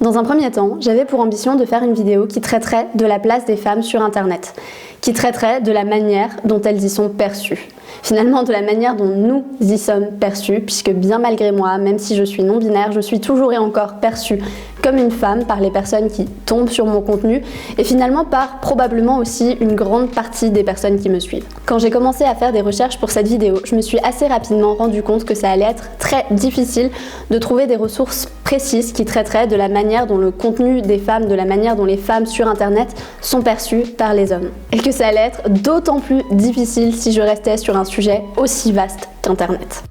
Dans un premier temps, j'avais pour ambition de faire une vidéo qui traiterait de la place des femmes sur Internet, qui traiterait de la manière dont elles y sont perçues. Finalement, de la manière dont nous y sommes perçus, puisque bien malgré moi, même si je suis non-binaire, je suis toujours et encore perçue comme une femme par les personnes qui tombent sur mon contenu et finalement par probablement aussi une grande partie des personnes qui me suivent. Quand j'ai commencé à faire des recherches pour cette vidéo, je me suis assez rapidement rendu compte que ça allait être très difficile de trouver des ressources précises qui traiteraient de la manière dont le contenu des femmes, de la manière dont les femmes sur Internet sont perçues par les hommes. Et que ça allait être d'autant plus difficile si je restais sur un sujet aussi vaste qu'Internet.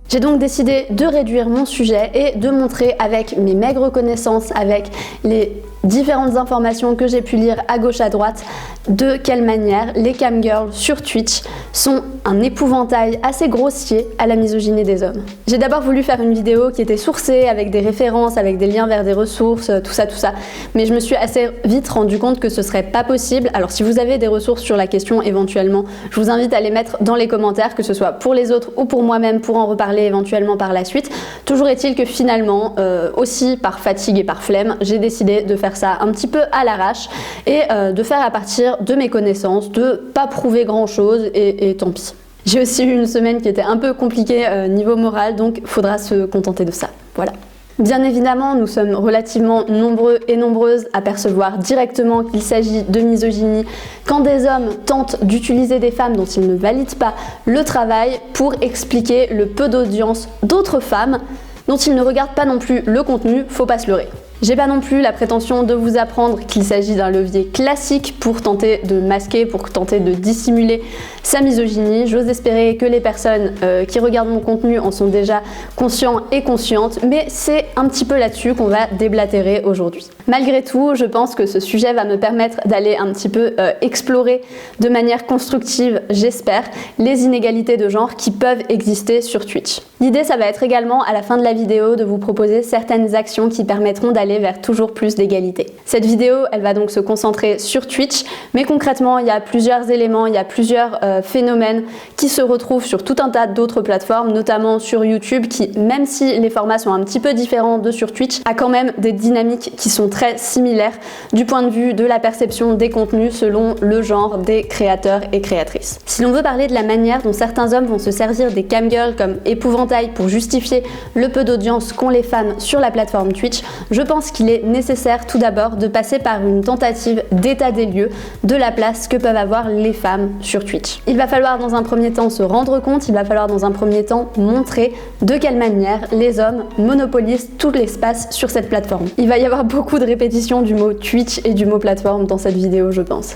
J'ai donc décidé de réduire mon sujet et de montrer avec mes maigres connaissances, avec les différentes informations que j'ai pu lire à gauche à droite, de quelle manière les camgirls sur Twitch sont un épouvantail assez grossier à la misogynie des hommes. J'ai d'abord voulu faire une vidéo qui était sourcée, avec des références, avec des liens vers des ressources, tout ça, mais je me suis assez vite rendu compte que ce serait pas possible. Alors si vous avez des ressources sur la question éventuellement, je vous invite à les mettre dans les commentaires, que ce soit pour les autres ou pour moi-même, pour en reparler éventuellement par la suite. Toujours est-il que finalement, aussi par fatigue et par flemme, j'ai décidé de faire ça un petit peu à l'arrache et de faire à partir de mes connaissances, de pas prouver grand chose et tant pis. J'ai aussi eu une semaine qui était un peu compliquée niveau moral, donc faudra se contenter de ça. Voilà. Bien évidemment, nous sommes relativement nombreux et nombreuses à percevoir directement qu'il s'agit de misogynie quand des hommes tentent d'utiliser des femmes dont ils ne valident pas le travail pour expliquer le peu d'audience d'autres femmes dont ils ne regardent pas non plus le contenu, faut pas se leurrer. J'ai pas non plus la prétention de vous apprendre qu'il s'agit d'un levier classique pour tenter de masquer, pour tenter de dissimuler sa misogynie. J'ose espérer que les personnes qui regardent mon contenu en sont déjà conscients et conscientes, mais c'est un petit peu là-dessus qu'on va déblatérer aujourd'hui. Malgré tout, je pense que ce sujet va me permettre d'aller un petit peu explorer de manière constructive, j'espère, les inégalités de genre qui peuvent exister sur Twitch. L'idée, ça va être également à la fin de la vidéo de vous proposer certaines actions qui permettront d'aller vers toujours plus d'égalité. Cette vidéo, elle va donc se concentrer sur Twitch, mais concrètement, il y a plusieurs éléments, il y a plusieurs phénomènes qui se retrouvent sur tout un tas d'autres plateformes, notamment sur YouTube, qui, même si les formats sont un petit peu différents de sur Twitch, a quand même des dynamiques qui sont très similaires du point de vue de la perception des contenus selon le genre des créateurs et créatrices. Si l'on veut parler de la manière dont certains hommes vont se servir des camgirls comme épouvantail pour justifier le peu d'audience qu'ont les femmes sur la plateforme Twitch, je pense qu'il est nécessaire tout d'abord de passer par une tentative d'état des lieux de la place que peuvent avoir les femmes sur Twitch. Il va falloir dans un premier temps se rendre compte, il va falloir dans un premier temps montrer de quelle manière les hommes monopolisent tout l'espace sur cette plateforme. Il va y avoir beaucoup de répétitions du mot Twitch et du mot plateforme dans cette vidéo, je pense.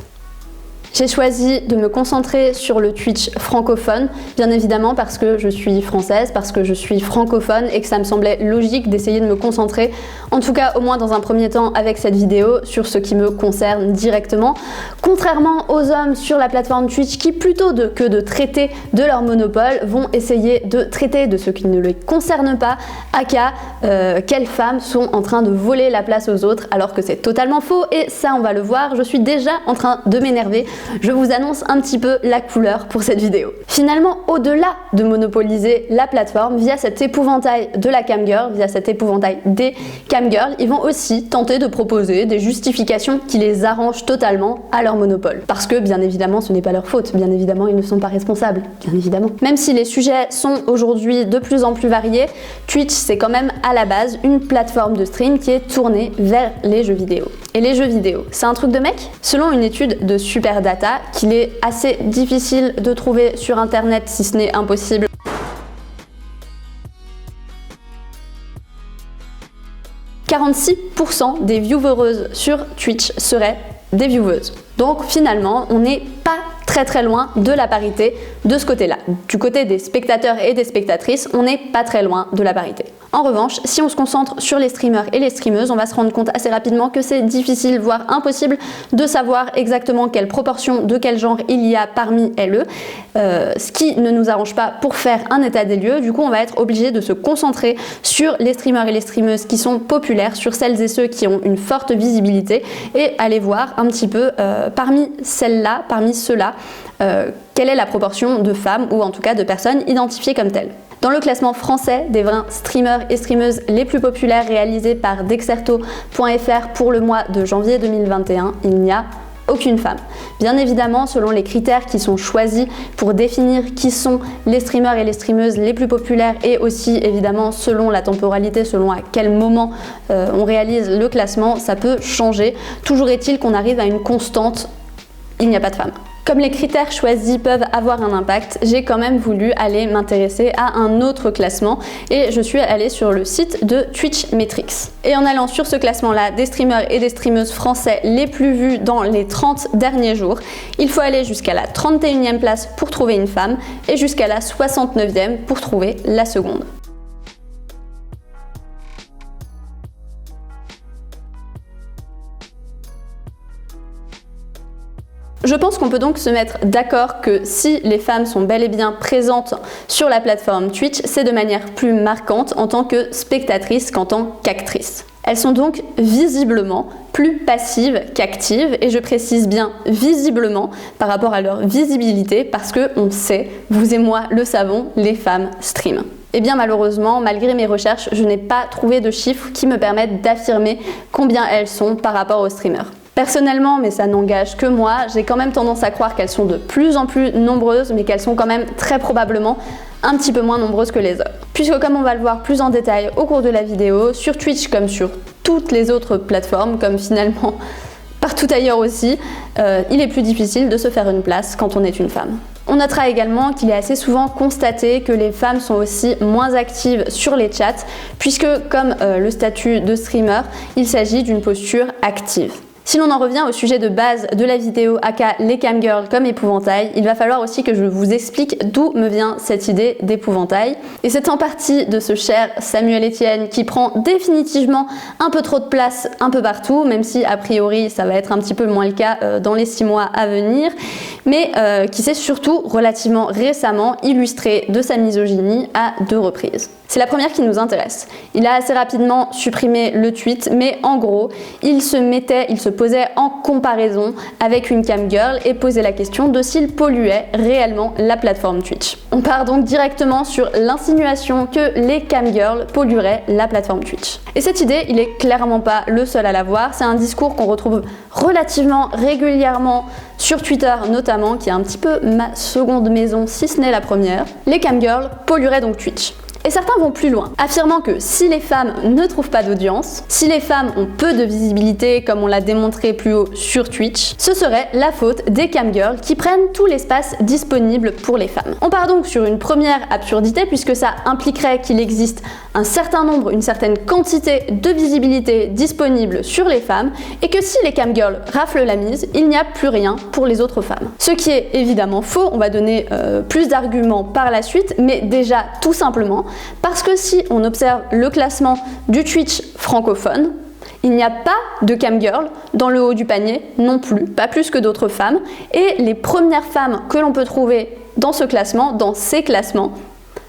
J'ai choisi de me concentrer sur le Twitch francophone, bien évidemment parce que je suis française, parce que je suis francophone et que ça me semblait logique d'essayer de me concentrer, en tout cas au moins dans un premier temps avec cette vidéo, sur ce qui me concerne directement. Contrairement aux hommes sur la plateforme Twitch qui plutôt que de traiter de leur monopole vont essayer de traiter de ce qui ne les concerne pas, aka quelles femmes sont en train de voler la place aux autres, alors que c'est totalement faux et ça on va le voir, je suis déjà en train de m'énerver. Je vous annonce un petit peu la couleur pour cette vidéo. Finalement, au-delà de monopoliser la plateforme via cet épouvantail de la camgirl, via cet épouvantail des camgirls, ils vont aussi tenter de proposer des justifications qui les arrangent totalement à leur monopole. Parce que, bien évidemment, ce n'est pas leur faute. Bien évidemment, ils ne sont pas responsables. Bien évidemment. Même si les sujets sont aujourd'hui de plus en plus variés, Twitch, c'est quand même à la base une plateforme de stream qui est tournée vers les jeux vidéo. Et les jeux vidéo, c'est un truc de mec ? Selon une étude de Superdata, qu'il est assez difficile de trouver sur internet, si ce n'est impossible. 46% des viewereuses sur Twitch seraient des vieweuses. Donc finalement, on n'est pas très loin de la parité de ce côté-là. Du côté des spectateurs et des spectatrices, on n'est pas très loin de la parité. En revanche, si on se concentre sur les streamers et les streameuses, on va se rendre compte assez rapidement que c'est difficile, voire impossible, de savoir exactement quelle proportion de quel genre il y a parmi elles, ce qui ne nous arrange pas pour faire un état des lieux. Du coup, on va être obligé de se concentrer sur les streamers et les streameuses qui sont populaires, sur celles et ceux qui ont une forte visibilité et aller voir un petit peu parmi celles-là, parmi ceux-là, quelle est la proportion de femmes ou en tout cas de personnes identifiées comme telles. Dans le classement français des 20 streamers et streameuses les plus populaires réalisé par Dexerto.fr pour le mois de janvier 2021, il n'y a aucune femme. Bien évidemment, selon les critères qui sont choisis pour définir qui sont les streamers et les streameuses les plus populaires et aussi évidemment selon la temporalité, selon à quel moment on réalise le classement, ça peut changer. Toujours est-il qu'on arrive à une constante, il n'y a pas de femmes. Comme les critères choisis peuvent avoir un impact, j'ai quand même voulu aller m'intéresser à un autre classement et je suis allée sur le site de Twitch Metrics. Et en allant sur ce classement-là des streamers et des streameuses français les plus vus dans les 30 derniers jours, il faut aller jusqu'à la 31e place pour trouver une femme et jusqu'à la 69e pour trouver la seconde. Je pense qu'on peut donc se mettre d'accord que si les femmes sont bel et bien présentes sur la plateforme Twitch, c'est de manière plus marquante en tant que spectatrice qu'en tant qu'actrice. Elles sont donc visiblement plus passives qu'actives, et je précise bien visiblement par rapport à leur visibilité parce que on sait, vous et moi le savons, les femmes streament. Et bien malheureusement, malgré mes recherches, je n'ai pas trouvé de chiffres qui me permettent d'affirmer combien elles sont par rapport aux streamers. Personnellement, mais ça n'engage que moi, j'ai quand même tendance à croire qu'elles sont de plus en plus nombreuses, mais qu'elles sont quand même très probablement un petit peu moins nombreuses que les hommes. Puisque comme on va le voir plus en détail au cours de la vidéo, sur Twitch comme sur toutes les autres plateformes, comme finalement partout ailleurs aussi, il est plus difficile de se faire une place quand on est une femme. On notera également qu'il est assez souvent constaté que les femmes sont aussi moins actives sur les chats, puisque comme le statut de streamer, il s'agit d'une posture active. Si l'on en revient au sujet de base de la vidéo, aka les camgirls comme épouvantail, il va falloir aussi que je vous explique d'où me vient cette idée d'épouvantail. Et c'est en partie de ce cher Samuel Etienne qui prend définitivement un peu trop de place un peu partout, même si a priori ça va être un petit peu moins le cas dans les 6 mois à venir, mais qui s'est surtout relativement récemment illustré de sa misogynie à 2 reprises. C'est la première qui nous intéresse. Il a assez rapidement supprimé le tweet, mais en gros, il se posait en comparaison avec une camgirl et posait la question de s'il polluait réellement la plateforme Twitch. On part donc directement sur l'insinuation que les camgirls pollueraient la plateforme Twitch. Et cette idée, il est clairement pas le seul à l'avoir. C'est un discours qu'on retrouve relativement régulièrement sur Twitter notamment, qui est un petit peu ma seconde maison, si ce n'est la première. Les camgirls pollueraient donc Twitch. Et certains vont plus loin, affirmant que si les femmes ne trouvent pas d'audience, si les femmes ont peu de visibilité comme on l'a démontré plus haut sur Twitch, ce serait la faute des camgirls qui prennent tout l'espace disponible pour les femmes. On part donc sur une première absurdité puisque ça impliquerait qu'il existe un certain nombre, une certaine quantité de visibilité disponible sur les femmes et que si les camgirls raflent la mise, il n'y a plus rien pour les autres femmes. Ce qui est évidemment faux, on va donner plus d'arguments par la suite, mais déjà tout simplement parce que si on observe le classement du Twitch francophone, il n'y a pas de camgirl dans le haut du panier non plus, pas plus que d'autres femmes, et les premières femmes que l'on peut trouver dans ce classement, dans ces classements,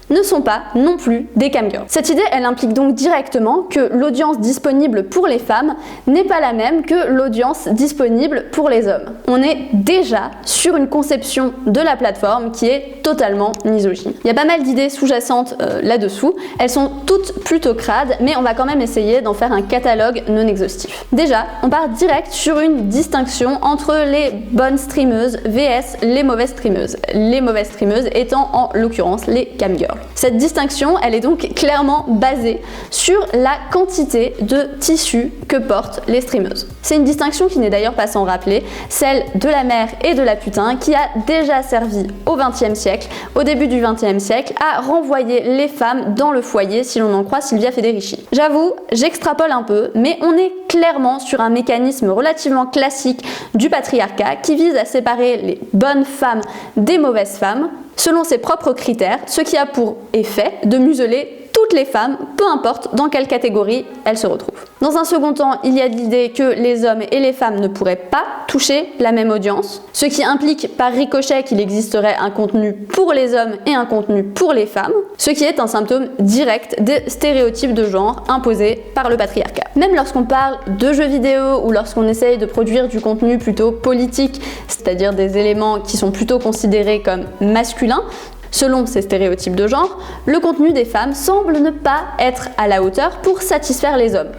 ne sont pas non plus des camgirls. Cette idée, elle implique donc directement que l'audience disponible pour les femmes n'est pas la même que l'audience disponible pour les hommes. On est déjà sur une conception de la plateforme qui est totalement misogyne. Il y a pas mal d'idées sous-jacentes là-dessous. Elles sont toutes plutôt crades, mais on va quand même essayer d'en faire un catalogue non exhaustif. Déjà, on part direct sur une distinction entre les bonnes streameuses vs les mauvaises streameuses. Les mauvaises streameuses étant en l'occurrence les camgirls. Cette distinction, elle est donc clairement basée sur la quantité de tissu que portent les streameuses. C'est une distinction qui n'est d'ailleurs pas sans rappeler celle de la mère et de la putain qui a déjà servi au XXe siècle, au début du XXe siècle, à renvoyer les femmes dans le foyer si l'on en croit Silvia Federici. J'avoue, j'extrapole un peu, mais on est clairement sur un mécanisme relativement classique du patriarcat qui vise à séparer les bonnes femmes des mauvaises femmes selon ses propres critères, ce qui a pour effet de museler toutes les femmes, peu importe dans quelle catégorie elles se retrouvent. Dans un second temps, il y a l'idée que les hommes et les femmes ne pourraient pas toucher la même audience, ce qui implique par ricochet qu'il existerait un contenu pour les hommes et un contenu pour les femmes, ce qui est un symptôme direct des stéréotypes de genre imposés par le patriarcat. Même lorsqu'on parle de jeux vidéo ou lorsqu'on essaye de produire du contenu plutôt politique, c'est-à-dire des éléments qui sont plutôt considérés comme masculins, Selon ces stéréotypes de genre, le contenu des femmes semble ne pas être à la hauteur pour satisfaire les hommes.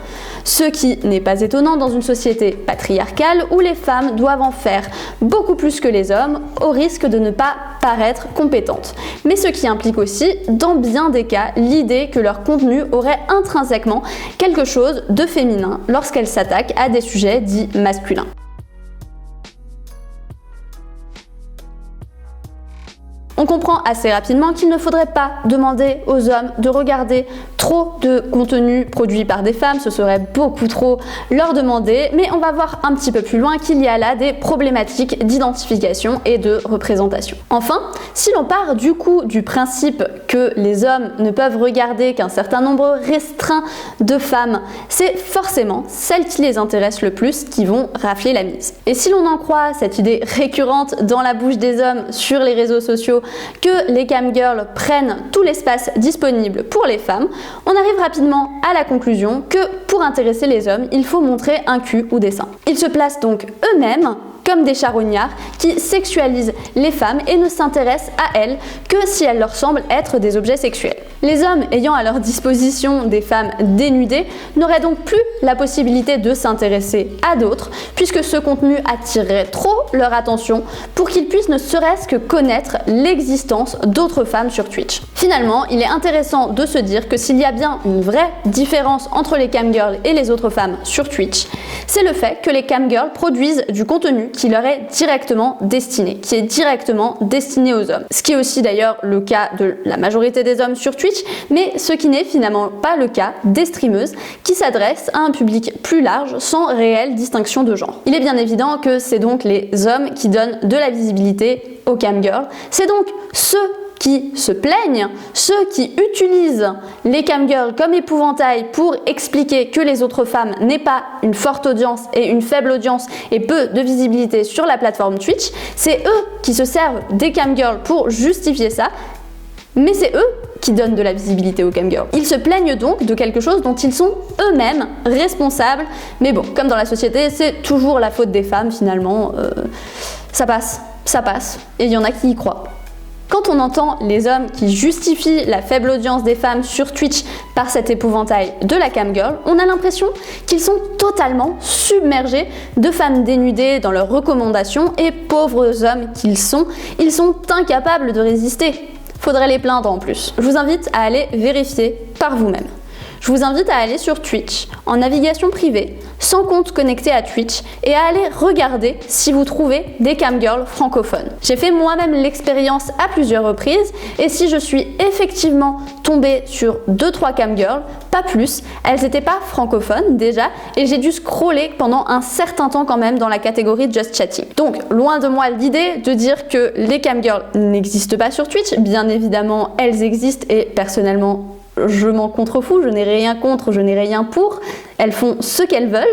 Ce qui n'est pas étonnant dans une société patriarcale où les femmes doivent en faire beaucoup plus que les hommes au risque de ne pas paraître compétentes. Mais ce qui implique aussi, dans bien des cas, l'idée que leur contenu aurait intrinsèquement quelque chose de féminin lorsqu'elles s'attaquent à des sujets dits masculins. On comprend assez rapidement qu'il ne faudrait pas demander aux hommes de regarder trop de contenu produit par des femmes, ce serait beaucoup trop leur demander, mais on va voir un petit peu plus loin qu'il y a là des problématiques d'identification et de représentation. Enfin, si l'on part du coup du principe que les hommes ne peuvent regarder qu'un certain nombre restreint de femmes, c'est forcément celles qui les intéressent le plus qui vont rafler la mise. Et si l'on en croit cette idée récurrente dans la bouche des hommes sur les réseaux sociaux que les camgirls prennent tout l'espace disponible pour les femmes, on arrive rapidement à la conclusion que pour intéresser les hommes, il faut montrer un cul ou des seins. Ils se placent donc eux-mêmes comme des charognards qui sexualisent les femmes et ne s'intéressent à elles que si elles leur semblent être des objets sexuels. Les hommes ayant à leur disposition des femmes dénudées n'auraient donc plus la possibilité de s'intéresser à d'autres puisque ce contenu attirerait trop leur attention pour qu'ils puissent ne serait-ce que connaître l'existence d'autres femmes sur Twitch. Finalement, il est intéressant de se dire que s'il y a bien une vraie différence entre les camgirls et les autres femmes sur Twitch, c'est le fait que les camgirls produisent du contenu qui leur est directement destiné, qui est directement destiné aux hommes. Ce qui est aussi d'ailleurs le cas de la majorité des hommes sur Twitch, mais ce qui n'est finalement pas le cas des streameuses qui s'adressent à un public plus large sans réelle distinction de genre. Il est bien évident que c'est donc les hommes qui donnent de la visibilité aux camgirls, c'est donc ceux qui se plaignent, ceux qui utilisent les camgirls comme épouvantail pour expliquer que les autres femmes n'aient pas une forte audience et une faible audience et peu de visibilité sur la plateforme Twitch, c'est eux qui se servent des camgirls pour justifier ça, mais c'est eux qui donnent de la visibilité aux camgirls. Ils se plaignent donc de quelque chose dont ils sont eux-mêmes responsables, mais bon, comme dans la société, c'est toujours la faute des femmes finalement, ça passe, et il y en a qui y croient. Quand on entend les hommes qui justifient la faible audience des femmes sur Twitch par cet épouvantail de la camgirl, on a l'impression qu'ils sont totalement submergés de femmes dénudées dans leurs recommandations et pauvres hommes qu'ils sont, ils sont incapables de résister. Faudrait les plaindre en plus. Je vous invite à aller vérifier par vous-même. Je vous invite à aller sur Twitch, en navigation privée, sans compte connecté à Twitch, et à aller regarder si vous trouvez des camgirls francophones. J'ai fait moi-même l'expérience à plusieurs reprises, et si je suis effectivement tombée sur 2-3 camgirls, pas plus, elles n'étaient pas francophones déjà, et j'ai dû scroller pendant un certain temps quand même dans la catégorie Just Chatting. Donc, loin de moi l'idée de dire que les camgirls n'existent pas sur Twitch, bien évidemment elles existent, et personnellement, je m'en contrefous, je n'ai rien contre, je n'ai rien pour, elles font ce qu'elles veulent,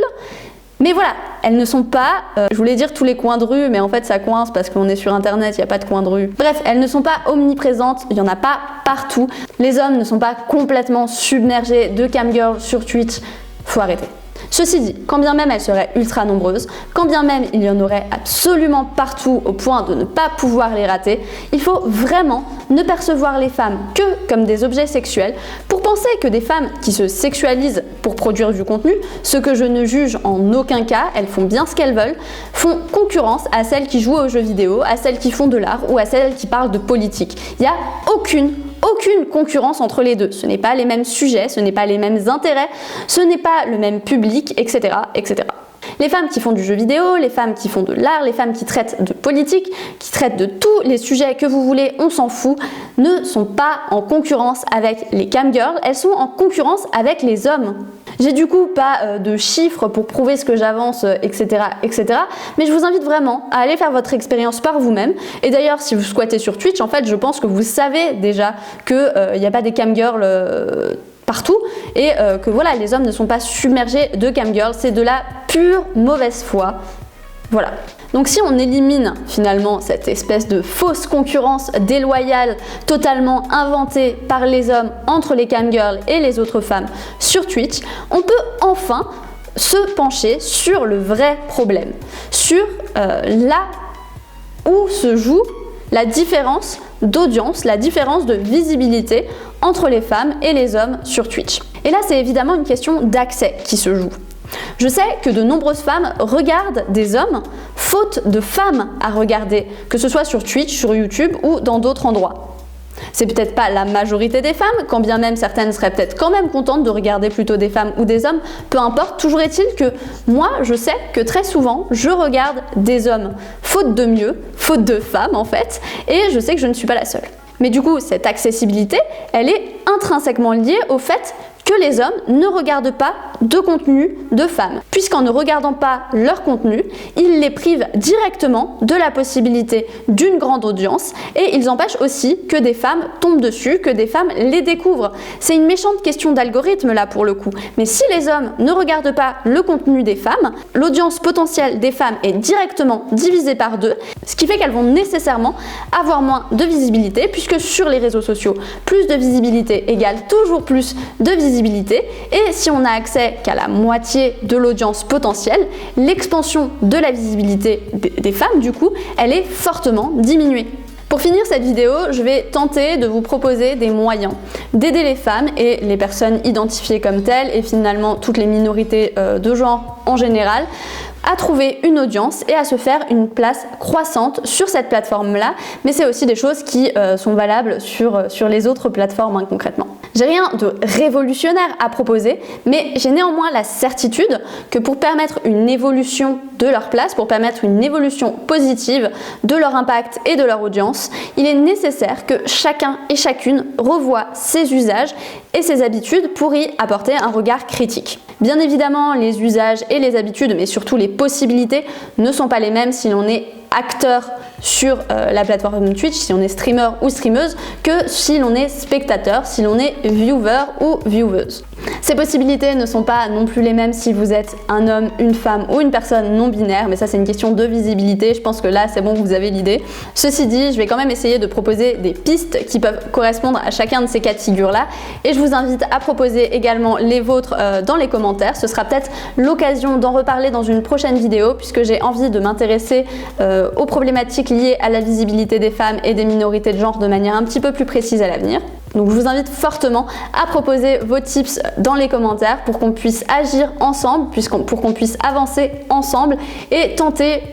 mais voilà, elles ne sont pas, je voulais dire tous les coins de rue, mais en fait ça coince parce qu'on est sur internet, il n'y a pas de coin de rue. Bref, elles ne sont pas omniprésentes, il n'y en a pas partout, les hommes ne sont pas complètement submergés de camgirls sur Twitch, faut arrêter. Ceci dit, quand bien même elles seraient ultra nombreuses, quand bien même il y en aurait absolument partout au point de ne pas pouvoir les rater, il faut vraiment ne percevoir les femmes que comme des objets sexuels pour penser que des femmes qui se sexualisent pour produire du contenu, ce que je ne juge en aucun cas, elles font bien ce qu'elles veulent, font concurrence à celles qui jouent aux jeux vidéo, à celles qui font de l'art ou à celles qui parlent de politique. Il n'y a aucune concurrence entre les deux. Ce n'est pas les mêmes sujets, ce n'est pas les mêmes intérêts, ce n'est pas le même public, etc., etc. Les femmes qui font du jeu vidéo, les femmes qui font de l'art, les femmes qui traitent de politique, qui traitent de tous les sujets que vous voulez, on s'en fout, ne sont pas en concurrence avec les camgirls, elles sont en concurrence avec les hommes. J'ai du coup pas de chiffres pour prouver ce que j'avance, etc., etc. Mais je vous invite vraiment à aller faire votre expérience par vous-même. Et d'ailleurs, si vous squattez sur Twitch, en fait, je pense que vous savez déjà qu'il n'y a pas des camgirls partout et que voilà, les hommes ne sont pas submergés de camgirls. C'est de la pure mauvaise foi. Voilà. Donc si on élimine finalement cette espèce de fausse concurrence déloyale totalement inventée par les hommes entre les camgirls et les autres femmes sur Twitch, on peut enfin se pencher sur le vrai problème, sur là où se joue la différence d'audience, la différence de visibilité entre les femmes et les hommes sur Twitch. Et là, c'est évidemment une question d'accès qui se joue. Je sais que de nombreuses femmes regardent des hommes faute de femmes à regarder, que ce soit sur Twitch, sur YouTube ou dans d'autres endroits. C'est peut-être pas la majorité des femmes, quand bien même certaines seraient peut-être quand même contentes de regarder plutôt des femmes ou des hommes, peu importe, toujours est-il que moi je sais que très souvent je regarde des hommes faute de mieux, faute de femmes en fait, et je sais que je ne suis pas la seule. Mais du coup, cette accessibilité, elle est intrinsèquement liée au fait que les hommes ne regardent pas de contenu de femmes, puisqu'en ne regardant pas leur contenu, ils les privent directement de la possibilité d'une grande audience et ils empêchent aussi que des femmes tombent dessus, que des femmes les découvrent. C'est une méchante question d'algorithme là pour le coup, mais si les hommes ne regardent pas le contenu des femmes, l'audience potentielle des femmes est directement divisée par deux, ce qui fait qu'elles vont nécessairement avoir moins de visibilité, puisque sur les réseaux sociaux, plus de visibilité égale toujours plus de visibilité. Et si on n'a accès qu'à la moitié de l'audience potentielle, l'expansion de la visibilité des femmes, du coup, elle est fortement diminuée. Pour finir cette vidéo, je vais tenter de vous proposer des moyens d'aider les femmes et les personnes identifiées comme telles et finalement toutes les minorités de genre en général à trouver une audience et à se faire une place croissante sur cette plateforme-là, mais c'est aussi des choses qui sont valables sur les autres plateformes concrètement. J'ai rien de révolutionnaire à proposer, mais j'ai néanmoins la certitude que pour permettre une évolution de leur place, pour permettre une évolution positive de leur impact et de leur audience, il est nécessaire que chacun et chacune revoie ses usages et ses habitudes pour y apporter un regard critique. Bien évidemment, les usages et les habitudes, mais surtout les possibilités, ne sont pas les mêmes si l'on est acteur sur la plateforme Twitch, si on est streamer ou streameuse, que si l'on est spectateur, si l'on est viewer ou vieweuse. Ces possibilités ne sont pas non plus les mêmes si vous êtes un homme, une femme ou une personne non binaire, mais ça c'est une question de visibilité, je pense que là c'est bon, vous avez l'idée. Ceci dit, je vais quand même essayer de proposer des pistes qui peuvent correspondre à chacun de ces cas de figure-là, et je vous invite à proposer également les vôtres dans les commentaires. Ce sera peut-être l'occasion d'en reparler dans une prochaine vidéo, puisque j'ai envie de m'intéresser aux problématiques liées à la visibilité des femmes et des minorités de genre de manière un petit peu plus précise à l'avenir. Donc je vous invite fortement à proposer vos tips dans les commentaires pour qu'on puisse agir ensemble, pour qu'on puisse avancer ensemble et tenter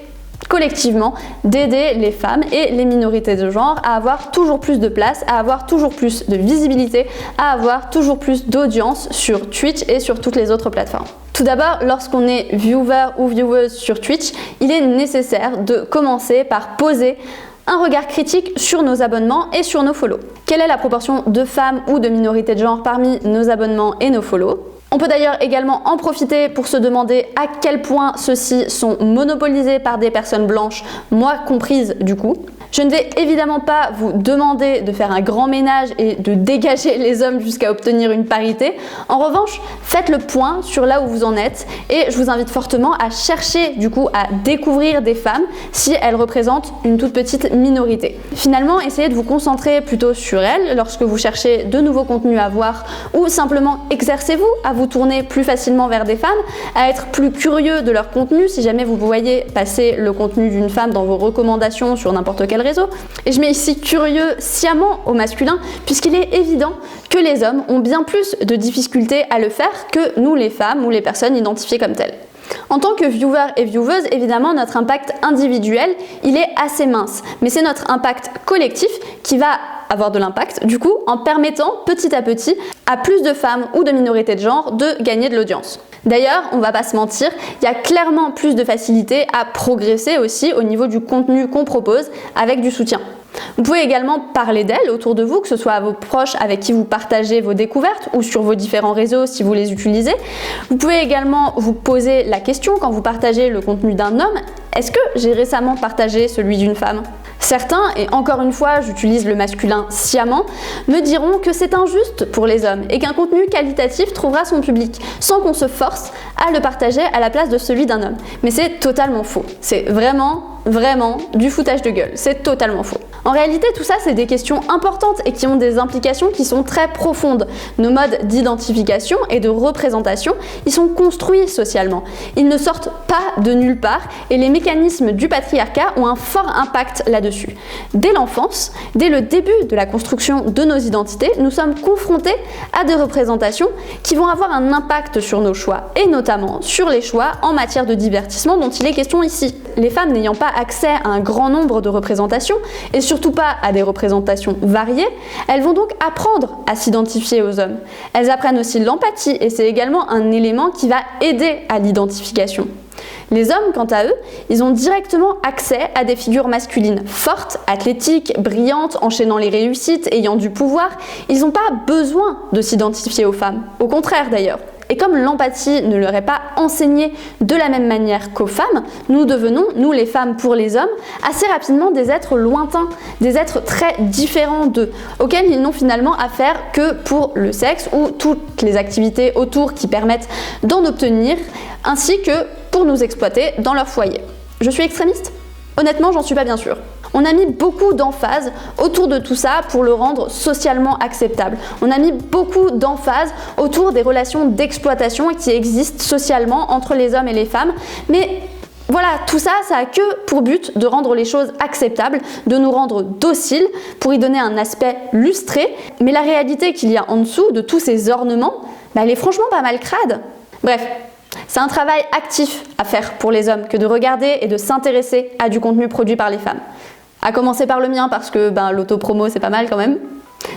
collectivement d'aider les femmes et les minorités de genre à avoir toujours plus de place, à avoir toujours plus de visibilité, à avoir toujours plus d'audience sur Twitch et sur toutes les autres plateformes. Tout d'abord, lorsqu'on est viewer ou vieweuse sur Twitch, il est nécessaire de commencer par poser un regard critique sur nos abonnements et sur nos follow. Quelle est la proportion de femmes ou de minorités de genre parmi nos abonnements et nos follow? On peut d'ailleurs également en profiter pour se demander à quel point ceux-ci sont monopolisés par des personnes blanches, moi comprise du coup. Je ne vais évidemment pas vous demander de faire un grand ménage et de dégager les hommes jusqu'à obtenir une parité. En revanche, faites le point sur là où vous en êtes et je vous invite fortement à chercher du coup à découvrir des femmes si elles représentent une toute petite minorité. Finalement, essayez de vous concentrer plutôt sur elles lorsque vous cherchez de nouveaux contenus à voir ou simplement exercez-vous à vous tourner plus facilement vers des femmes, à être plus curieux de leur contenu si jamais vous voyez passer le contenu d'une femme dans vos recommandations sur n'importe quel réseau. Et je mets ici curieux sciemment au masculin puisqu'il est évident que les hommes ont bien plus de difficultés à le faire que nous les femmes ou les personnes identifiées comme telles. En tant que viewer et vieweuse, évidemment, notre impact individuel, il est assez mince. Mais c'est notre impact collectif qui va avoir de l'impact, du coup, en permettant petit à petit à plus de femmes ou de minorités de genre de gagner de l'audience. D'ailleurs, on va pas se mentir, il y a clairement plus de facilité à progresser aussi au niveau du contenu qu'on propose avec du soutien. Vous pouvez également parler d'elles autour de vous, que ce soit à vos proches avec qui vous partagez vos découvertes ou sur vos différents réseaux si vous les utilisez. Vous pouvez également vous poser la question quand vous partagez le contenu d'un homme, est-ce que j'ai récemment partagé celui d'une femme ? Certains, et encore une fois j'utilise le masculin sciemment, me diront que c'est injuste pour les hommes et qu'un contenu qualitatif trouvera son public sans qu'on se force à le partager à la place de celui d'un homme. Mais c'est totalement faux. C'est vraiment vraiment du foutage de gueule, c'est totalement faux. En réalité, tout ça, c'est des questions importantes et qui ont des implications qui sont très profondes. Nos modes d'identification et de représentation, ils sont construits socialement. Ils ne sortent pas de nulle part et les mécanismes du patriarcat ont un fort impact là-dessus. Dès l'enfance, dès le début de la construction de nos identités, nous sommes confrontés à des représentations qui vont avoir un impact sur nos choix et notamment sur les choix en matière de divertissement dont il est question ici. Les femmes n'ayant pas accès à un grand nombre de représentations et surtout pas à des représentations variées, elles vont donc apprendre à s'identifier aux hommes. Elles apprennent aussi l'empathie et c'est également un élément qui va aider à l'identification. Les hommes, quant à eux, ils ont directement accès à des figures masculines fortes, athlétiques, brillantes, enchaînant les réussites, ayant du pouvoir. Ils n'ont pas besoin de s'identifier aux femmes, au contraire d'ailleurs. Et comme l'empathie ne leur est pas enseignée de la même manière qu'aux femmes, nous devenons, nous les femmes pour les hommes, assez rapidement des êtres lointains, des êtres très différents d'eux, auxquels ils n'ont finalement affaire que pour le sexe ou toutes les activités autour qui permettent d'en obtenir, ainsi que pour nous exploiter dans leur foyer. Je suis extrémiste ? Honnêtement, j'en suis pas bien sûre. On a mis beaucoup d'emphase autour de tout ça pour le rendre socialement acceptable. On a mis beaucoup d'emphase autour des relations d'exploitation qui existent socialement entre les hommes et les femmes. Mais voilà, tout ça, ça a que pour but de rendre les choses acceptables, de nous rendre dociles, pour y donner un aspect lustré. Mais la réalité qu'il y a en dessous de tous ces ornements, elle est franchement pas mal crade. Bref. C'est un travail actif à faire pour les hommes que de regarder et de s'intéresser à du contenu produit par les femmes. À commencer par le mien parce que l'autopromo c'est pas mal quand même.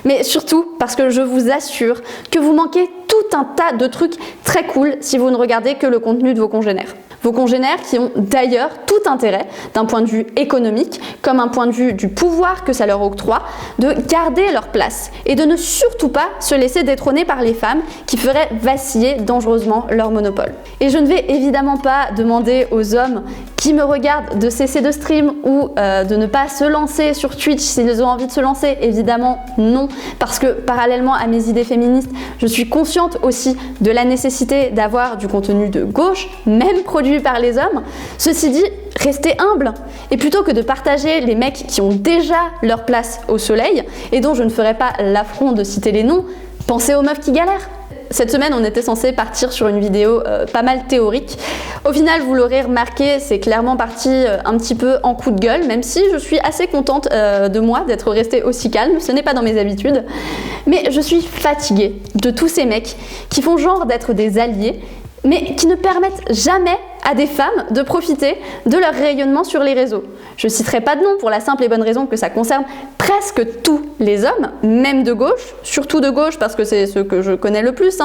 Mais surtout parce que je vous assure que vous manquez tout un tas de trucs très cool si vous ne regardez que le contenu de vos congénères. Vos congénères qui ont d'ailleurs tout intérêt, d'un point de vue économique, comme un point de vue du pouvoir que ça leur octroie, de garder leur place et de ne surtout pas se laisser détrôner par les femmes qui feraient vaciller dangereusement leur monopole. Et je ne vais évidemment pas demander aux hommes qui me regardent de cesser de stream ou de ne pas se lancer sur Twitch s'ils ont envie de se lancer. Évidemment non, parce que parallèlement à mes idées féministes, je suis consciente aussi de la nécessité d'avoir du contenu de gauche, même produit par les hommes. Ceci dit, restez humble et plutôt que de partager les mecs qui ont déjà leur place au soleil et dont je ne ferai pas l'affront de citer les noms, pensez aux meufs qui galèrent. Cette semaine, on était censé partir sur une vidéo pas mal théorique. Au final, vous l'aurez remarqué, c'est clairement parti un petit peu en coup de gueule, même si je suis assez contente de moi d'être restée aussi calme, ce n'est pas dans mes habitudes. Mais je suis fatiguée de tous ces mecs qui font genre d'être des alliés, mais qui ne permettent jamais à des femmes de profiter de leur rayonnement sur les réseaux. Je ne citerai pas de nom pour la simple et bonne raison que ça concerne presque tous les hommes, même de gauche, surtout de gauche parce que c'est ceux que je connais le plus.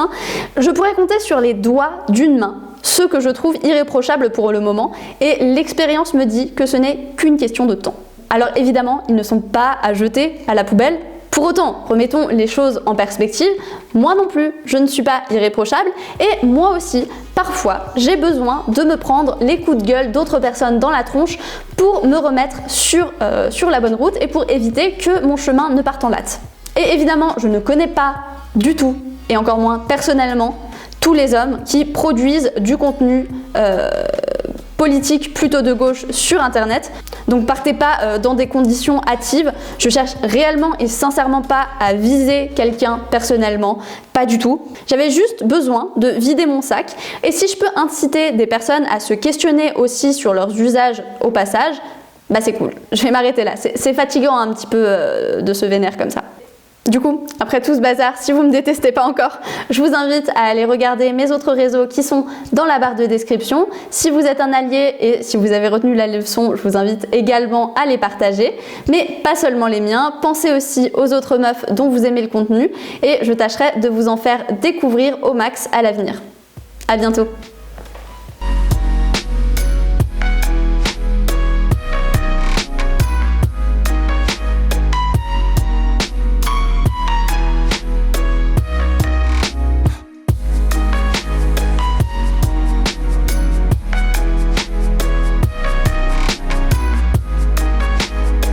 Je pourrais compter sur les doigts d'une main ceux que je trouve irréprochables pour le moment et l'expérience me dit que ce n'est qu'une question de temps. Alors évidemment, ils ne sont pas à jeter à la poubelle. Pour autant, remettons les choses en perspective, moi non plus, je ne suis pas irréprochable et moi aussi, parfois, j'ai besoin de me prendre les coups de gueule d'autres personnes dans la tronche pour me remettre sur la bonne route et pour éviter que mon chemin ne parte en latte. Et évidemment, je ne connais pas du tout, et encore moins personnellement, tous les hommes qui produisent du contenu politique plutôt de gauche sur internet. Donc partez pas dans des conditions hâtives. Je cherche réellement et sincèrement pas à viser quelqu'un personnellement, pas du tout. J'avais juste besoin de vider mon sac et si je peux inciter des personnes à se questionner aussi sur leurs usages au passage, c'est cool. Je vais m'arrêter là. C'est fatigant un petit peu de se vénérer comme ça. Du coup, après tout ce bazar, si vous ne me détestez pas encore, je vous invite à aller regarder mes autres réseaux qui sont dans la barre de description. Si vous êtes un allié et si vous avez retenu la leçon, je vous invite également à les partager. Mais pas seulement les miens, pensez aussi aux autres meufs dont vous aimez le contenu et je tâcherai de vous en faire découvrir au max à l'avenir. À bientôt!